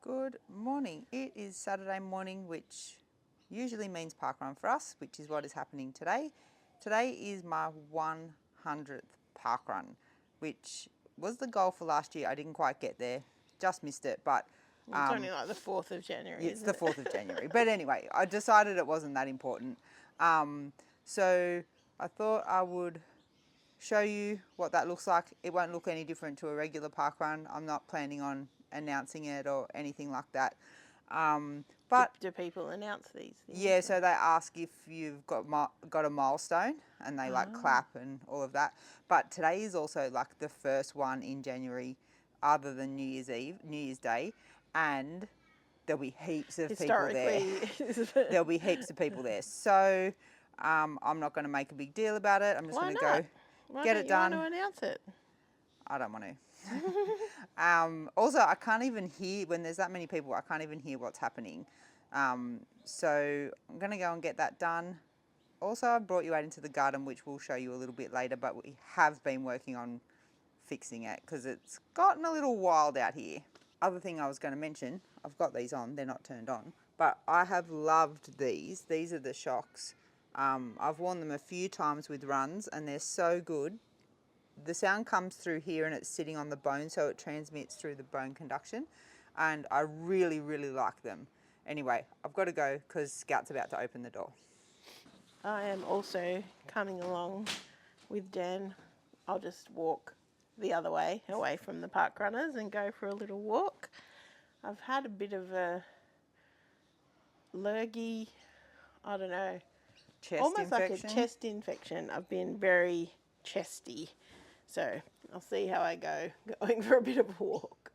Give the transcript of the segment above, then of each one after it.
Good morning. It is Saturday morning, which usually means parkrun for us, which is what is happening today. Today is my 100th parkrun, which was the goal for last year. I didn't quite get there, just missed it, but it's only like the 4th of January, it's the 4th of January. But anyway, I decided it wasn't that important. So I thought I would show you what that looks like. It won't look any different to a regular parkrun. I'm not planning on announcing it or anything like that. But do people announce these things? yeah, so they ask if you've got a milestone, and they like clap and all of that. But today is also like the first one in January, other than New Year's Day, and there'll be heaps of people there. There'll be heaps of people there. So I'm not going to make a big deal about it. I'm just going to go get it done. Why don't you want to announce it? I don't want to. Also, I can't even hear, when there's that many people, I can't even hear what's happening. So I'm going to go and get that done. Also, I brought you out into the garden, which we'll show you a little bit later, but we have been working on fixing it because it's gotten a little wild out here. Other thing I was going to mention, I've got these on, they're not turned on, but I have loved these. These are the shocks. I've worn them a few times with runs and they're so good. The sound comes through here and it's sitting on the bone, so it transmits through the bone conduction, and I really, really like them. Anyway, I've got to go because Scout's about to open the door. I am also coming along with Dan. I'll just walk the other way, away from the park runners, and go for a little walk. I've had a bit of a lurgy, I don't know, almost like a chest infection. I've been very chesty. So I'll see how I go going for a bit of a walk.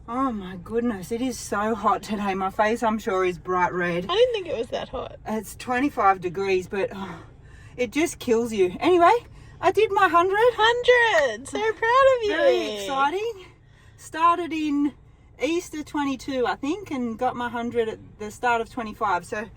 Oh my goodness, it is so hot today. My face, I'm sure, is bright red. I didn't think it was that hot. It's 25 degrees, but it just kills you. Anyway, I did my 100. 100! So proud of you. Very exciting. Started in Easter 22, I think, and got my 100 at the start of 25. So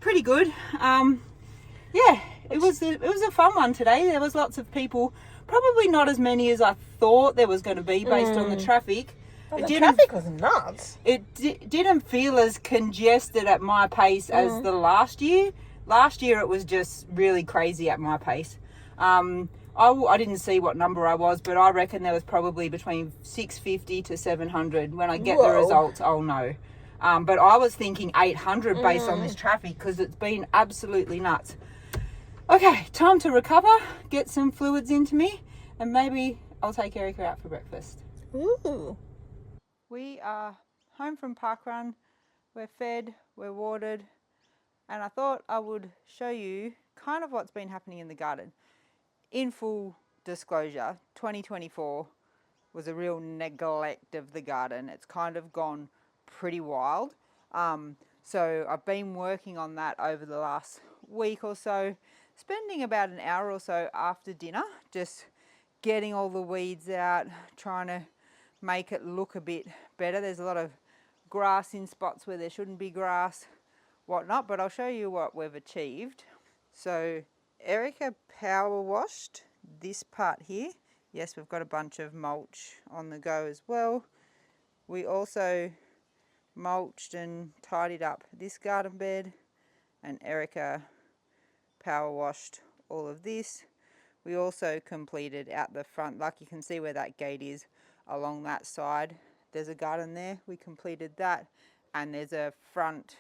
pretty good. Yeah, it was a fun one today. There was lots of people. Probably not as many as I thought there was going to be based on the traffic. Well, the traffic was nuts. It didn't feel as congested at my pace as the last year. Last year it was just really crazy at my pace. I didn't see what number I was, but I reckon there was probably between 650 to 700. When I get the results, I'll know. But I was thinking 800 based on this traffic because it's been absolutely nuts. Okay, time to recover, get some fluids into me, and maybe I'll take Erica out for breakfast. Ooh. We are home from parkrun. We're fed, we're watered, and I thought I would show you kind of what's been happening in the garden. In full disclosure, 2024 was a real neglect of the garden. It's kind of gone pretty wild. So I've been working on that over the last week or so, spending about an hour or so after dinner, just getting all the weeds out, trying to make it look a bit better. There's a lot of grass in spots where there shouldn't be grass, whatnot, but I'll show you what we've achieved. So Erica power washed this part here. Yes, we've got a bunch of mulch on the go as well. We also mulched and tidied up this garden bed, and Erica power washed all of this. We also completed out the front, like you can see where that gate is along that side. There's a garden there. We completed that, and there's a front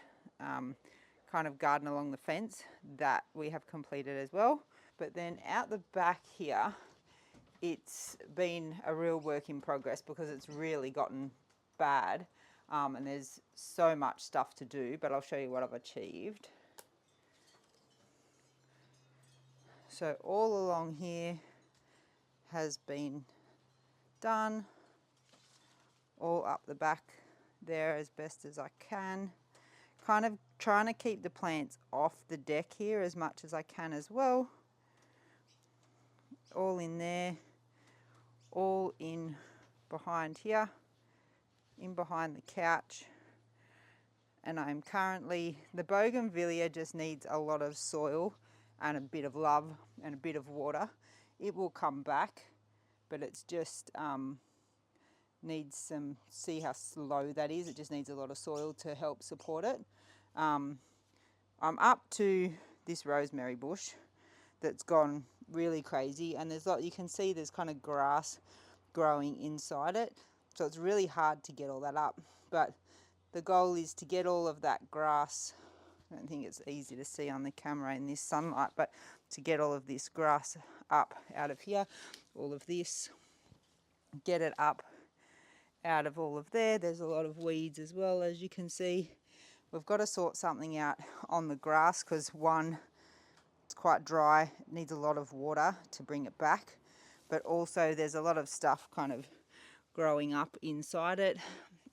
kind of garden along the fence that we have completed as well. But then out the back here, it's been a real work in progress because it's really gotten bad, and there's so much stuff to do, but I'll show you what I've achieved. So all along here has been done, all up the back there as best as I can. Kind of trying to keep the plants off the deck here as much as I can as well. All in there, all in behind here, in behind the couch, and I'm currently, the bougainvillea just needs a lot of soil and a bit of love and a bit of water. It will come back, but it's just needs some, see how slow that is, it just needs a lot of soil to help support it. I'm up to this rosemary bush that's gone really crazy, and there's you can see there's kind of grass growing inside it, so it's really hard to get all that up, but the goal is to get all of that grass. I don't think it's easy to see on the camera in this sunlight, but to get all of this grass up out of here, all of this, get it up out of all of there. There's a lot of weeds as well, as you can see. We've got to sort something out on the grass because one, it's quite dry, it needs a lot of water to bring it back, but also there's a lot of stuff kind of growing up inside it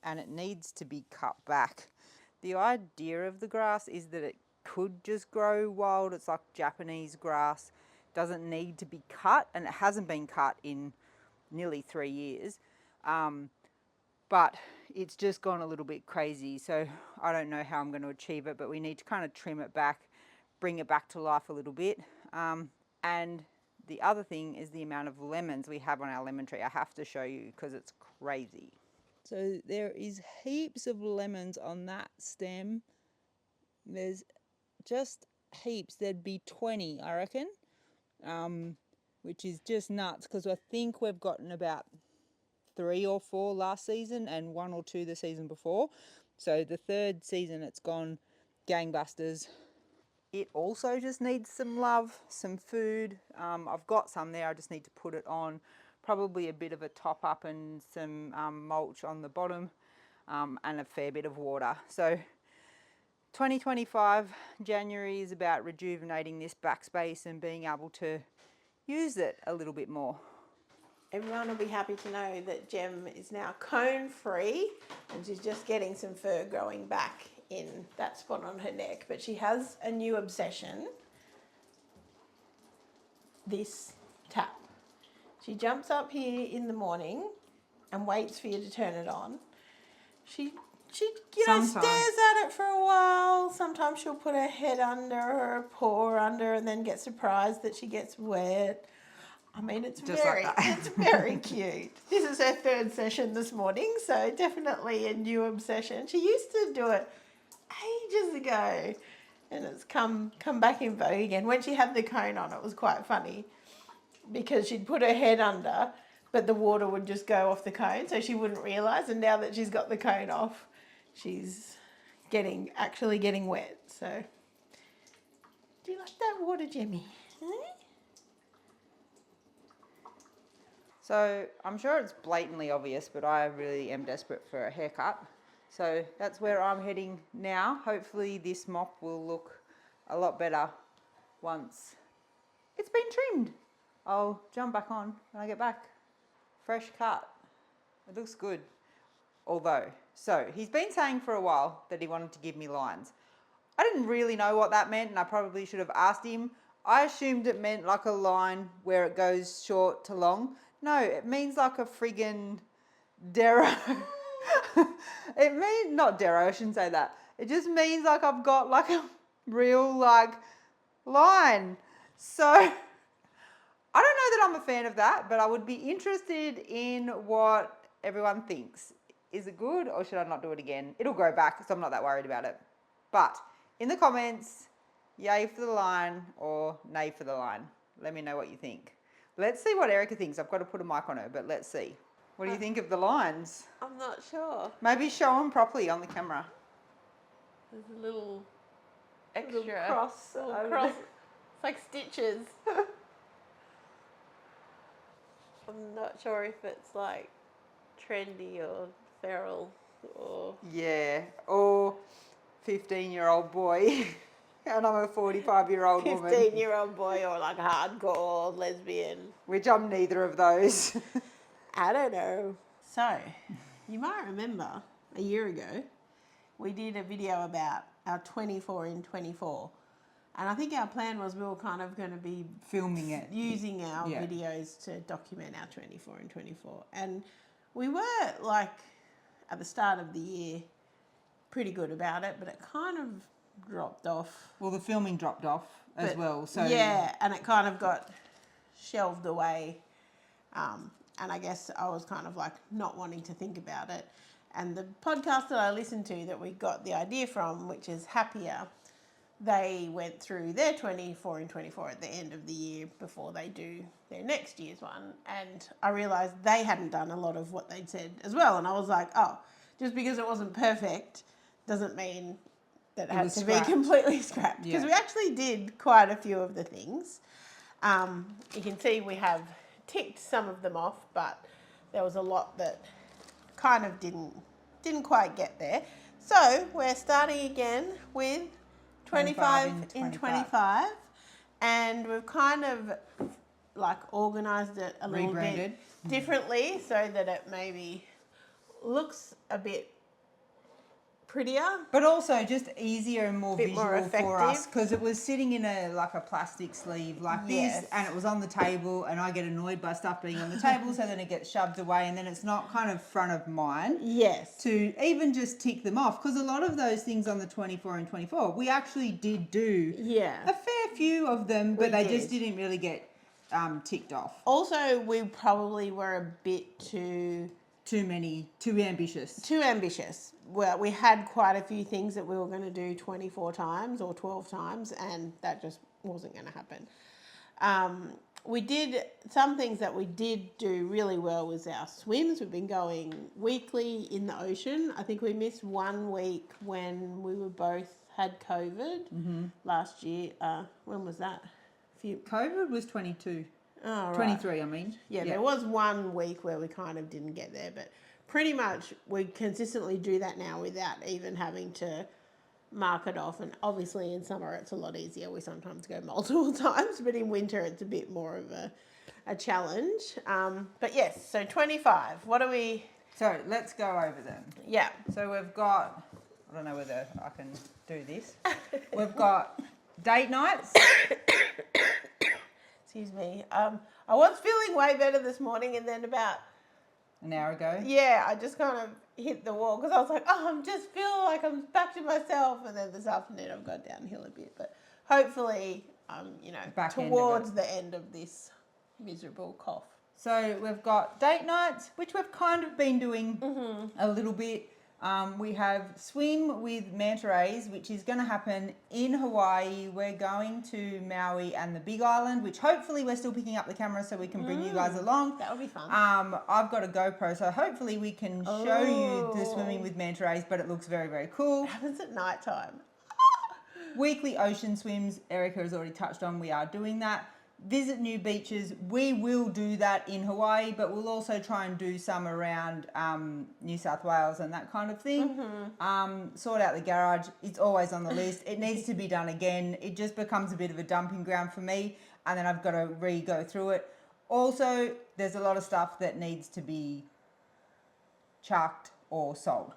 and it needs to be cut back. The idea of the grass is that it could just grow wild. It's like Japanese grass, doesn't need to be cut, and it hasn't been cut in nearly 3 years. But it's just gone a little bit crazy, so I don't know how I'm going to achieve it, but we need to kind of trim it back, bring it back to life a little bit. And the other thing is the amount of lemons we have on our lemon tree. I have to show you because it's crazy. So there is heaps of lemons on that stem. There's just heaps. There'd be 20, I reckon, which is just nuts because I think we've gotten about 3 or 4 last season and 1 or 2 the season before. So the third season it's gone gangbusters. It also just needs some love, some food. I've got some there, I just need to put it on. Probably a bit of a top up and some mulch on the bottom, and a fair bit of water. So 2025 January is about rejuvenating this backspace and being able to use it a little bit more. Everyone will be happy to know that Gem is now cone free and she's just getting some fur growing back in that spot on her neck. But she has a new obsession, this tap. She jumps up here in the morning and waits for you to turn it on. She stares at it for a while. Sometimes she'll put her head under or her paw under and then get surprised that she gets wet. I mean, it's very cute. This is her 3rd session this morning, so definitely a new obsession. She used to do it ages ago, and it's come back in vogue again. When she had the cone on, it was quite funny because she'd put her head under, but the water would just go off the cone, so she wouldn't realise. And now that she's got the cone off, she's actually getting wet. So, do you like that water, Jemmy? So I'm sure it's blatantly obvious, but I really am desperate for a haircut. So that's where I'm heading now. Hopefully this mop will look a lot better once it's been trimmed. I'll jump back on when I get back. Fresh cut. It looks good. Although, so he's been saying for a while that he wanted to give me lines. I didn't really know what that meant, and I probably should have asked him. I assumed it meant like a line where it goes short to long. No, it means like a friggin' derro. It means, not derro, I shouldn't say that. It just means like I've got like a real like line. So I don't know that I'm a fan of that, but I would be interested in what everyone thinks. Is it good or should I not do it again? It'll grow back, so I'm not that worried about it. But in the comments, yay for the line or nay for the line. Let me know what you think. Let's see what Erica thinks. I've got to put a mic on her, but let's see. What do you think of the lines? I'm not sure. Maybe show them properly on the camera. There's a little extra cross. It's like stitches. I'm not sure if it's like trendy or feral or... Yeah, or 15-year-old boy. And I'm a 45-year-old woman. 15-year-old boy or like a hardcore lesbian. Which I'm neither of those. I don't know. So, you might remember a year ago, we did a video about our 24 in 24. And I think our plan was we were kind of going to be filming it, using our videos to document our 24 in 24. And we were like, at the start of the year, pretty good about it, but it kind of dropped off. Well, the filming dropped off as But, well. So yeah, and it kind of got shelved away. And I guess I was kind of like not wanting to think about it. And the podcast that I listened to that we got the idea from, which is Happier, they went through their 24 in 24 at the end of the year before they do their next year's one. And I realised they hadn't done a lot of what they'd said as well. And I was like, oh, just because it wasn't perfect doesn't mean that it had to be completely scrapped. Because we actually did quite a few of the things. You can see we have ticked some of them off, but there was a lot that kind of didn't quite get there. So we're starting again with 25 in 25, and we've kind of like organised it a little bit differently so that it maybe looks a bit prettier, but also just easier and more visual for us, effective. because it was sitting in a plastic sleeve like this, and it was on the table, and I get annoyed by stuff being on the table, so then it gets shoved away, and then it's not kind of front of mind to even just tick them off, because a lot of those things on the 24 and 24 we actually did do a fair few of them, but they just didn't really get ticked off. Also, we probably were a bit too ambitious. Well, we had quite a few things that we were going to do 24 times or 12 times, and that just wasn't going to happen. We did some things that we did do really well was our swims. We've been going weekly in the ocean. I think we missed 1 week when we were both had COVID last year. When was that? COVID was 22. Oh, right. 23, I mean. Yeah, there was 1 week where we kind of didn't get there, but pretty much we consistently do that now without even having to mark it off. And obviously in summer it's a lot easier. We sometimes go multiple times, but in winter it's a bit more of a challenge. But yes, so 25. What are we... So let's go over them. Yeah. So we've got, I don't know whether I can do this. We've got date nights. Excuse me. I was feeling way better this morning, and then about an hour ago. Yeah, I just kind of hit the wall because I was like, oh, I just feel like I'm back to myself. And then this afternoon I've gone downhill a bit, but hopefully, towards the end of this miserable cough. So we've got date nights, which we've kind of been doing a little bit. We have swim with manta rays, which is going to happen in Hawaii. We're going to Maui and the Big Island, which hopefully we're still picking up the camera so we can bring you guys along. That would be fun. I've got a GoPro, so hopefully we can show you the swimming with manta rays, but it looks very, very cool. It happens at night time. Weekly ocean swims, Erica has already touched on. We are doing that. Visit new beaches. We will do that in Hawaii, but we'll also try and do some around New South Wales and that kind of thing. Sort out the garage. It's always on the list. It needs to be done again. It just becomes a bit of a dumping ground for me, and then I've got to re-go through it. Also, there's a lot of stuff that needs to be chucked or sold.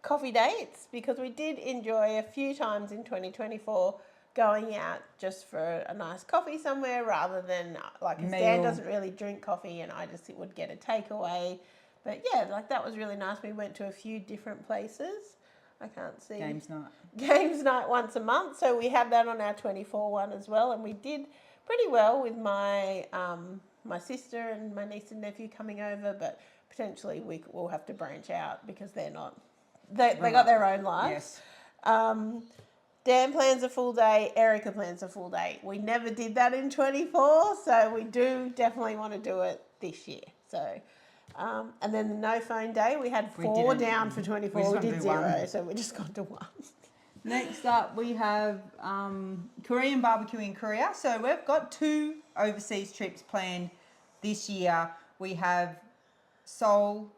Coffee dates, because we did enjoy a few times in 2024 going out just for a nice coffee somewhere rather than, like, Dan doesn't really drink coffee and I just would get a takeaway. But yeah, like, that was really nice. We went to a few different places. I can't see. Games night once a month. So we have that on our 24 one as well. And we did pretty well with my my sister and my niece and nephew coming over, but potentially we'll have to branch out because they're not, they got their own lives. Yes. Dan plans a full day, Erica plans a full day. We never did that in 24, so we do definitely want to do it this year. So, and then the no phone day, we had 4 down for 24, we did 0, so we just got to 1. Next up, we have Korean barbecue in Korea. So we've got 2 overseas trips planned this year. We have Seoul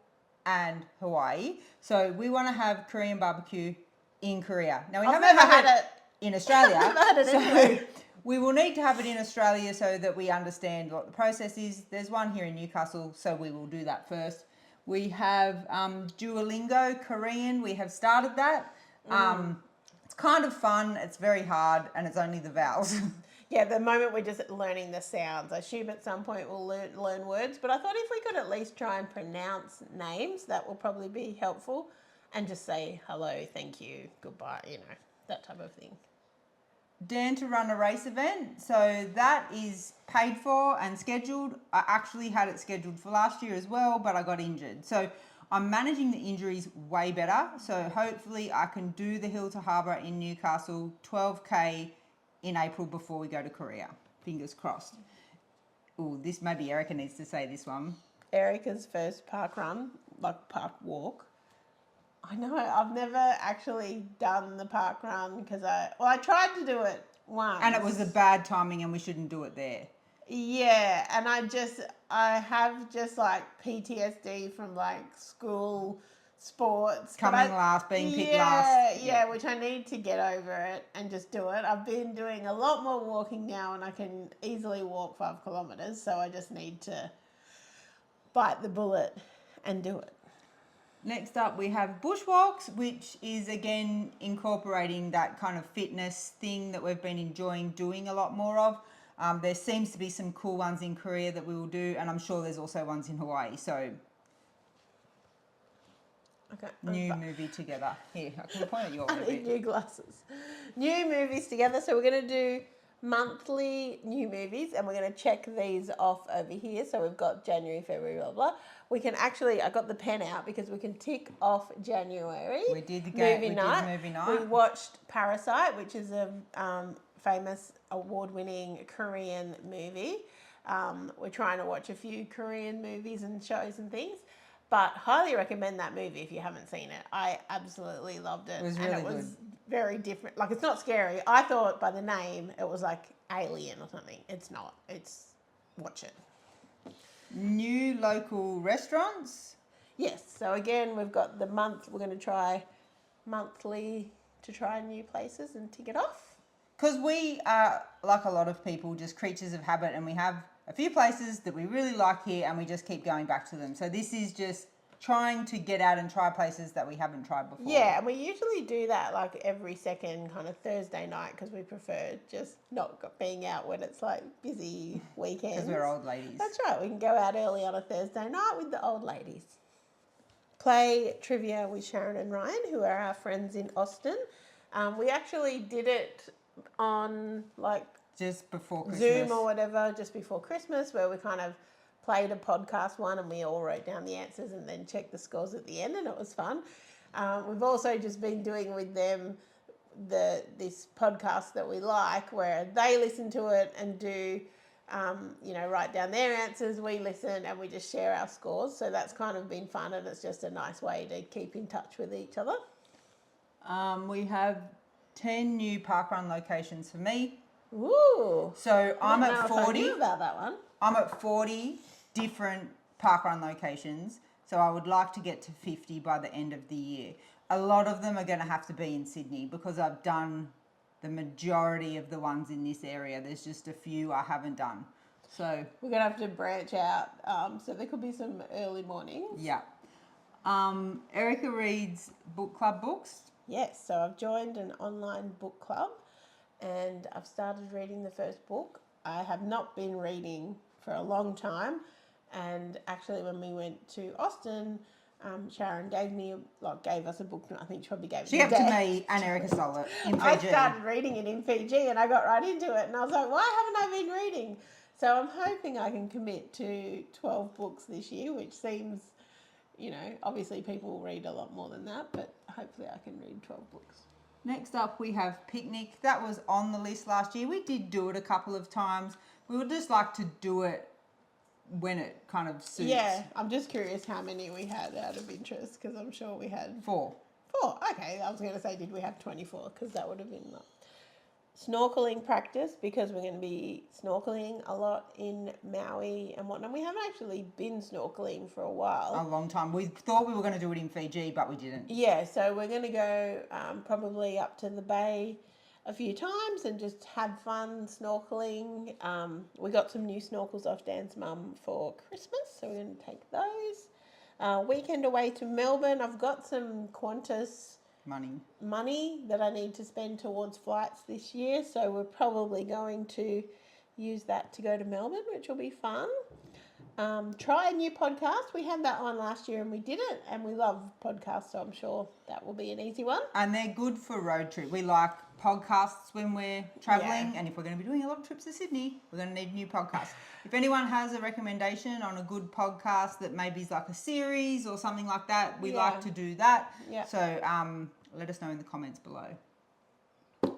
and Hawaii. So we want to have Korean barbecue in Korea. Now, we haven't had it in Australia, so we will need to have it in Australia so that we understand what the process is. There's one here in Newcastle, so we will do that first. We have Duolingo Korean. We have started that. It's kind of fun. It's very hard, and it's only the vowels. Yeah, at the moment we're just learning the sounds. I assume at some point we'll learn words, but I thought if we could at least try and pronounce names, that will probably be helpful. and just say hello, thank you, goodbye, that type of thing. Dan to run a race event. So that is paid for and scheduled. I actually had it scheduled for last year as well, but I got injured. So I'm managing the injuries way better. So hopefully I can do the Hill to Harbour in Newcastle 12K in April before we go to Korea. Fingers crossed. Oh, this maybe Erica needs to say this one. Erica's first park run, like park walk. I know, I've never actually done the park run because I tried to do it once. And it was a bad timing and we shouldn't do it there. Yeah, and I have just like PTSD from like school sports. Coming last, being picked last. Yeah, which I need to get over it and just do it. I've been doing a lot more walking now and I can easily walk 5 kilometres, so I just need to bite the bullet and do it. Next up, we have bushwalks, which is again incorporating that kind of fitness thing that we've been enjoying doing a lot more of. There seems to be some cool ones in Korea that we will do, and I'm sure there's also ones in Hawaii. So, okay, new movie together. Here, I can point at your I movie. need new glasses. New movies together. So we're going to do monthly new movies, and we're going to check these off over here. So we've got January, February, blah, blah. We can actually, I got the pen out because we can tick off January. We did the game. Movie night. We watched Parasite, which is a famous award-winning Korean movie. We're trying to watch a few Korean movies and shows and things, but highly recommend that movie if you haven't seen it. I absolutely loved it. It was really good. Very different. Like, it's not scary. I thought by the name it was like Alien or something. It's not. Watch it. New local restaurants. Yes. So again, we've got the month. We're going to try monthly to try new places and tick it off. Because we are, like a lot of people, just creatures of habit, and we have a few places that we really like here and we just keep going back to them. So this is just trying to get out and try places that we haven't tried before. Yeah, and we usually do that like every second kind of Thursday night because we prefer just not being out when it's like busy weekends. Because we're old ladies. That's right. We can go out early on a Thursday night with the old ladies. Play trivia with Sharon and Ryan, who are our friends in Austin. We actually did it on like just before Christmas. Zoom or whatever, just before Christmas, where we kind of played a podcast one and we all wrote down the answers and then checked the scores at the end, and it was fun. We've also just been doing with them this podcast that we like, where they listen to it and do, write down their answers, we listen and we just share our scores. So that's kind of been fun, and it's just a nice way to keep in touch with each other. We have 10 new parkrun locations for me. Ooh. So I'm at 40. I knew about that one. I'm at 40 different parkrun locations. So I would like to get to 50 by the end of the year. A lot of them are going to have to be in Sydney because I've done the majority of the ones in this area. There's just a few I haven't done. So we're going to have to branch out. So there could be some early mornings. Yeah. Erica reads book club books. Yes, so I've joined an online book club and I've started reading the first book. I have not been reading for a long time, and actually when we went to Austin, Sharon gave us a book. I think she probably gave it She gave it to me and Erica sold it in Fiji. I started reading it in Fiji and I got right into it, and I was like, why haven't I been reading? So I'm hoping I can commit to 12 books this year, which seems, obviously people read a lot more than that, but hopefully I can read 12 books. Next up, we have Picnic. That was on the list last year. We did do it a couple of times. We would just like to do it when it kind of suits. Yeah, I'm just curious how many we had out of interest, because I'm sure we had 4. Okay, I was going to say, did we have 24? Because that would have been snorkeling practice, because we're going to be snorkeling a lot in Maui and whatnot. We haven't actually been snorkeling for a while. A long time. We thought we were going to do it in Fiji, but we didn't. Yeah, so we're going to go probably up to the bay a few times and just have fun snorkeling. We got some new snorkels off Dan's mum for Christmas, so we're going to take those. Weekend away to Melbourne. I've got some Qantas money that I need to spend towards flights this year, so we're probably going to use that to go to Melbourne, which will be fun. try a new podcast. We had that one last year and we did it, and we love podcasts, so I'm sure that will be an easy one. And they're good for road trip. We like podcasts when we're travelling, and if we're going to be doing a lot of trips to Sydney, we're going to need new podcasts. If anyone has a recommendation on a good podcast that maybe is like a series or something like that, we like to do that. Yeah. So let us know in the comments below.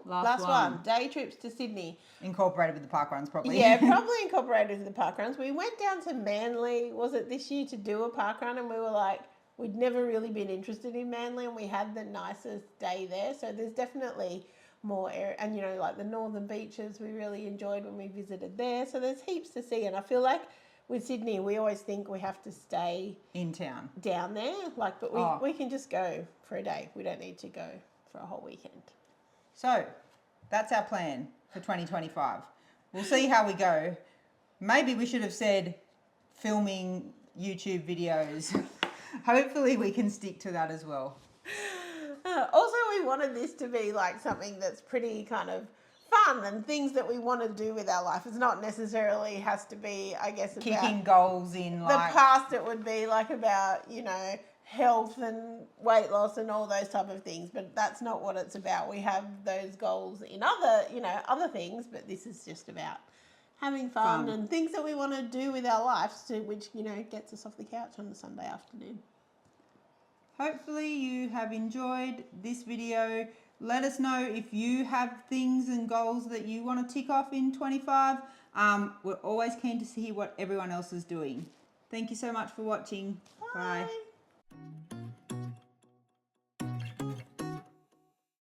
Last one, day trips to Sydney. Incorporated with the park runs, probably. Yeah, probably incorporated with the park runs. We went down to Manly, was it this year, to do a park run, and we were like, we'd never really been interested in Manly, and we had the nicest day there. So there's definitely more area, and you know, like the northern beaches, we really enjoyed when we visited there. So there's heaps to see, and I feel like with Sydney, we always think we have to stay in town, down there, like, but we can just go for a day. We don't need to go for a whole weekend. So that's our plan for 2025. We'll see how we go. Maybe we should have said filming YouTube videos. Hopefully we can stick to that as well. Also, we wanted this to be like something that's pretty kind of fun and things that we want to do with our life. It's not necessarily has to be, I guess, about kicking goals in like... The past it would be like about, you know, health and weight loss and all those type of things, but that's not what it's about. We have those goals in other, you know, other things, but this is just about having fun and things that we want to do with our lives, to which, you know, gets us off the couch on a Sunday afternoon. Hopefully you have enjoyed this video. Let us know if you have things and goals that you want to tick off in 25. We're always keen to see what everyone else is doing. Thank you so much for watching. Bye.